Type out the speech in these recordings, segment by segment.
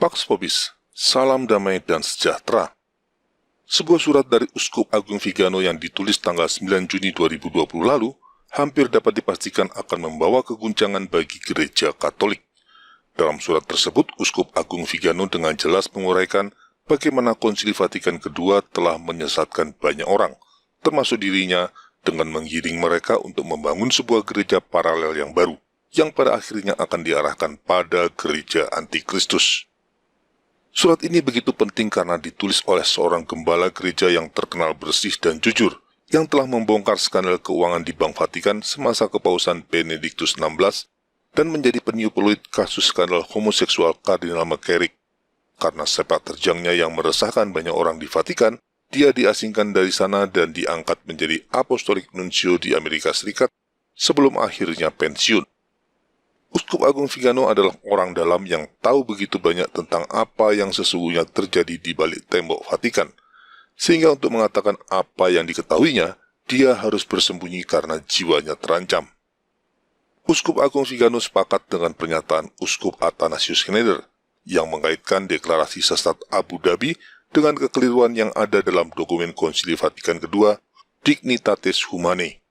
Pax Vobis, salam damai dan sejahtera. Sebuah surat dari Uskup Agung Vigano yang ditulis tanggal 9 Juni 2020 lalu hampir dapat dipastikan akan membawa keguncangan bagi gereja Katolik. Dalam surat tersebut, Uskup Agung Vigano dengan jelas menguraikan bagaimana Konsili Vatikan II telah menyesatkan banyak orang, termasuk dirinya, dengan menggiring mereka untuk membangun sebuah gereja paralel yang baru, yang pada akhirnya akan diarahkan pada gereja antikristus. Surat ini begitu penting karena ditulis oleh seorang gembala gereja yang terkenal bersih dan jujur, yang telah membongkar skandal keuangan di Bank Vatikan semasa kepausan Benediktus XVI dan menjadi peniup peluit kasus skandal homoseksual Kardinal McCarrick. Karena sepak terjangnya yang meresahkan banyak orang di Vatikan, dia diasingkan dari sana dan diangkat menjadi Apostolic Nuncio di Amerika Serikat sebelum akhirnya pensiun. Uskup Agung Vigano adalah orang dalam yang tahu begitu banyak tentang apa yang sesungguhnya terjadi di balik tembok Vatikan, sehingga untuk mengatakan apa yang diketahuinya, dia harus bersembunyi karena jiwanya terancam. Uskup Agung Vigano sepakat dengan pernyataan Uskup Athanasius Schneider yang mengaitkan deklarasi sesat Abu Dhabi dengan kekeliruan yang ada dalam dokumen Konsili Vatikan II, Dignitatis Humanae.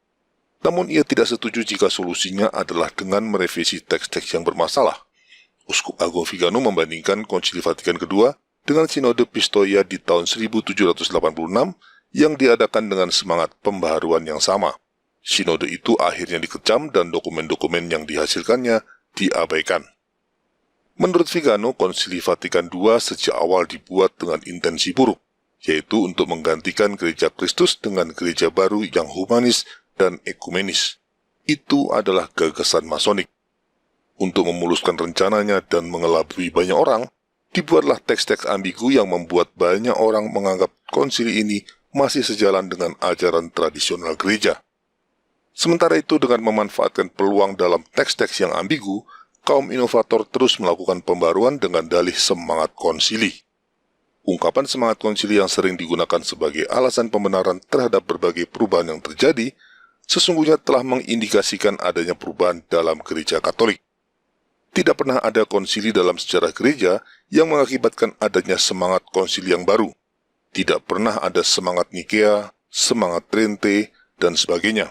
Namun ia tidak setuju jika solusinya adalah dengan merevisi teks-teks yang bermasalah. Uskup Agung Vigano membandingkan Konsili Vatikan II dengan Sinode Pistoia di tahun 1786 yang diadakan dengan semangat pembaharuan yang sama. Sinode itu akhirnya dikecam dan dokumen-dokumen yang dihasilkannya diabaikan. Menurut Vigano, Konsili Vatikan II sejak awal dibuat dengan intensi buruk, yaitu untuk menggantikan gereja Kristus dengan gereja baru yang humanis dan ekumenis. Itu adalah gagasan masonik. Untuk memuluskan rencananya dan mengelabui banyak orang, dibuatlah teks-teks ambigu yang membuat banyak orang menganggap konsili ini masih sejalan dengan ajaran tradisional gereja. Sementara itu, dengan memanfaatkan peluang dalam teks-teks yang ambigu, kaum inovator terus melakukan pembaruan dengan dalih semangat konsili. Ungkapan semangat konsili yang sering digunakan sebagai alasan pembenaran terhadap berbagai perubahan yang terjadi sesungguhnya telah mengindikasikan adanya perubahan dalam gereja Katolik. Tidak pernah ada konsili dalam sejarah gereja yang mengakibatkan adanya semangat konsili yang baru. Tidak pernah ada semangat Nikea, semangat Trente, dan sebagainya.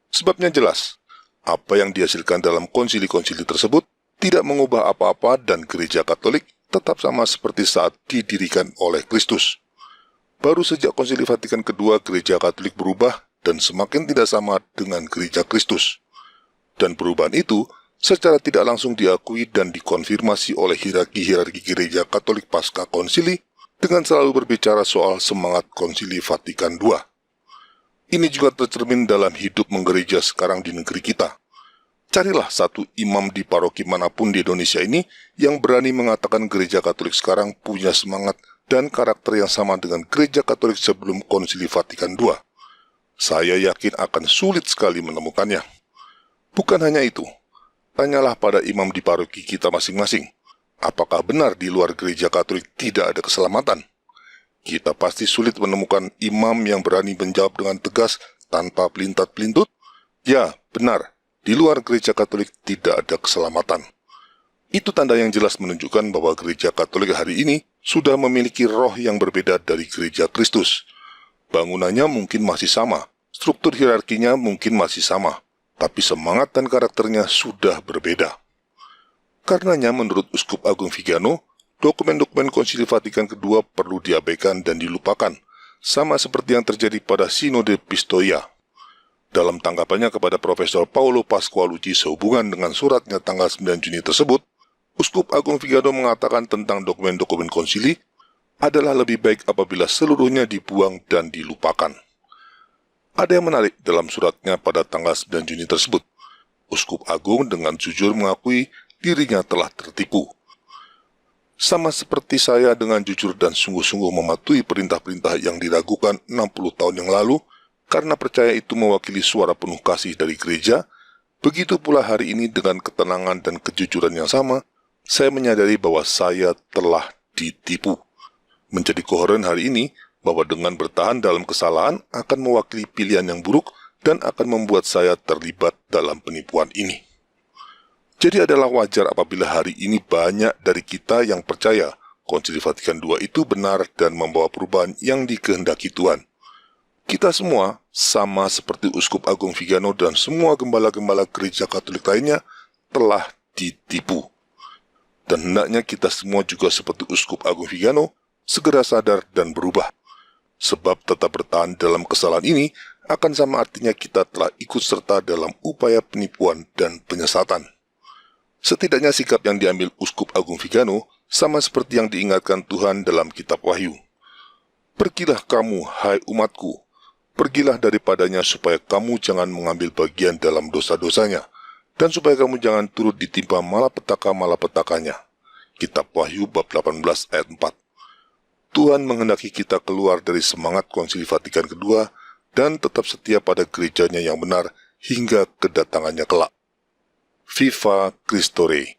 Sebabnya jelas, apa yang dihasilkan dalam konsili-konsili tersebut tidak mengubah apa-apa dan gereja Katolik tetap sama seperti saat didirikan oleh Kristus. Baru sejak Konsili Vatikan II, gereja Katolik berubah dan semakin tidak sama dengan gereja Kristus. Dan perubahan itu secara tidak langsung diakui dan dikonfirmasi oleh hierarki-hierarki gereja Katolik pasca konsili dengan selalu berbicara soal semangat Konsili Vatikan II. Ini juga tercermin dalam hidup menggereja sekarang di negeri kita. Carilah satu imam di paroki manapun di Indonesia ini yang berani mengatakan gereja Katolik sekarang punya semangat dan karakter yang sama dengan gereja Katolik sebelum Konsili Vatikan II. Saya yakin akan sulit sekali menemukannya. Bukan hanya itu, tanyalah pada imam di paroki kita masing-masing, apakah benar di luar gereja Katolik tidak ada keselamatan? Kita pasti sulit menemukan imam yang berani menjawab dengan tegas tanpa pelintat-pelintut, ya, benar, di luar gereja Katolik tidak ada keselamatan. Itu tanda yang jelas menunjukkan bahwa gereja Katolik hari ini sudah memiliki roh yang berbeda dari gereja Kristus. Bangunannya mungkin masih sama, struktur hierarkinya mungkin masih sama, tapi semangat dan karakternya sudah berbeda. Karenanya menurut Uskup Agung Vigano, dokumen-dokumen Konsili Vatikan II perlu diabaikan dan dilupakan, sama seperti yang terjadi pada Sinode Pistoia. Dalam tanggapannya kepada Profesor Paolo Pasqualucci sehubungan dengan suratnya tanggal 9 Juni tersebut, Uskup Agung Vigano mengatakan tentang dokumen-dokumen konsili adalah lebih baik apabila seluruhnya dibuang dan dilupakan. Ada yang menarik dalam suratnya pada tanggal 9 Juni tersebut. Uskup Agung dengan jujur mengakui dirinya telah tertipu. Sama seperti saya dengan jujur dan sungguh-sungguh mematuhi perintah-perintah yang diragukan 60 tahun yang lalu, karena percaya itu mewakili suara penuh kasih dari gereja, begitu pula hari ini dengan ketenangan dan kejujuran yang sama, saya menyadari bahwa saya telah ditipu. Menjadi koheren hari ini bahwa dengan bertahan dalam kesalahan akan mewakili pilihan yang buruk dan akan membuat saya terlibat dalam penipuan ini. Jadi adalah wajar apabila hari ini banyak dari kita yang percaya Konsili Vatikan II itu benar dan membawa perubahan yang dikehendaki Tuhan. Kita semua, sama seperti Uskup Agung Vigano dan semua gembala-gembala gereja Katolik lainnya, telah ditipu. Dan hendaknya kita semua juga seperti Uskup Agung Vigano, segera sadar dan berubah. Sebab tetap bertahan dalam kesalahan ini akan sama artinya kita telah ikut serta dalam upaya penipuan dan penyesatan. Setidaknya sikap yang diambil Uskup Agung Vigano sama seperti yang diingatkan Tuhan dalam kitab Wahyu. Pergilah kamu, hai umatku, pergilah daripadanya supaya kamu jangan mengambil bagian dalam dosa-dosanya, dan supaya kamu jangan turut ditimpa malapetaka-malapetakanya. Kitab Wahyu bab 18 ayat 4. Tuhan menghendaki kita keluar dari semangat Konsili Vatikan II dan tetap setia pada gerejanya yang benar hingga kedatangannya kelak. Viva Christo Rey.